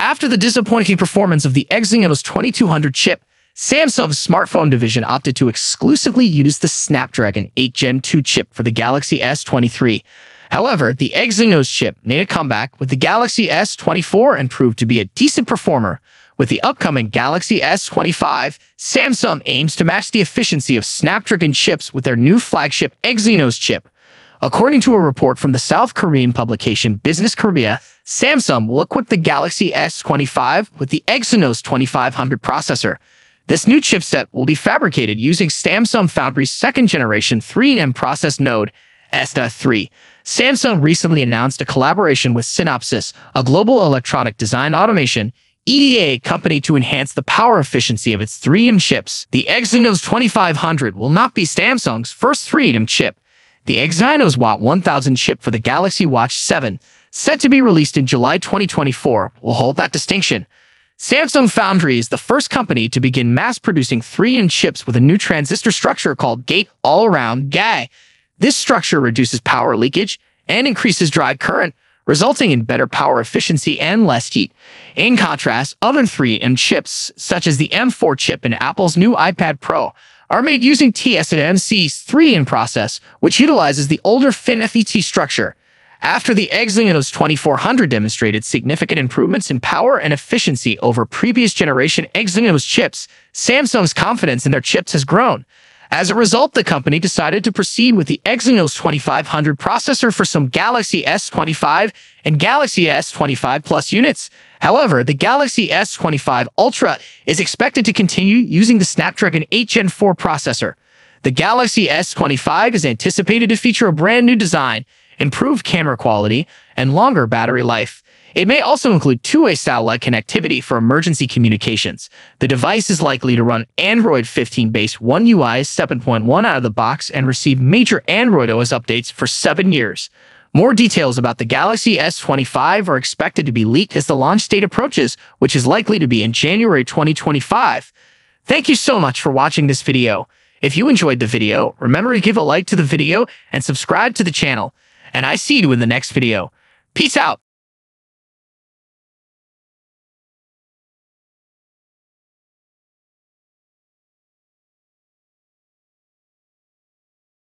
After the disappointing performance of the Exynos 2200 chip, Samsung's smartphone division opted to exclusively use the Snapdragon 8 Gen 2 chip for the Galaxy S23. However, the Exynos chip made a comeback with the Galaxy S24 and proved to be a decent performer. With the upcoming Galaxy S25, Samsung aims to match the efficiency of Snapdragon chips with their new flagship Exynos chip. According to a report from the South Korean publication Business Korea, Samsung will equip the Galaxy S25 with the Exynos 2500 processor. This new chipset will be fabricated using Samsung Foundry's second-generation 3nm process node, S3. Samsung recently announced a collaboration with Synopsys, a global electronic design automation EDA company, to enhance the power efficiency of its 3nm chips. The Exynos 2500 will not be Samsung's first 3nm chip. The Exynos Watt 1000 chip for the Galaxy Watch 7, set to be released in July 2024, will hold that distinction. Samsung Foundry is the first company to begin mass-producing 3nm chips with a new transistor structure called Gate-All-Around GAA. This structure reduces power leakage and increases drive current, resulting in better power efficiency and less heat. In contrast, other 3nm chips, such as the M4 chip in Apple's new iPad Pro, are made using TSMC's 3nm process, which utilizes the older FinFET structure. After the Exynos 2400 demonstrated significant improvements in power and efficiency over previous generation Exynos chips, Samsung's confidence in their chips has grown. As a result, the company decided to proceed with the Exynos 2500 processor for some Galaxy S25 and Galaxy S25 Plus units. However, the Galaxy S25 Ultra is expected to continue using the Snapdragon 8 Gen 4 processor. The Galaxy S25 is anticipated to feature a brand new design, improved camera quality, and longer battery life. It may also include two-way satellite connectivity for emergency communications. The device is likely to run Android 15 base One UI 7.1 out of the box and receive major Android OS updates for 7 years. More details about the Galaxy S25 are expected to be leaked as the launch date approaches, which is likely to be in January 2025. Thank you so much for watching this video. If you enjoyed the video, remember to give a like to the video and subscribe to the channel. And I see you in the next video. Peace out.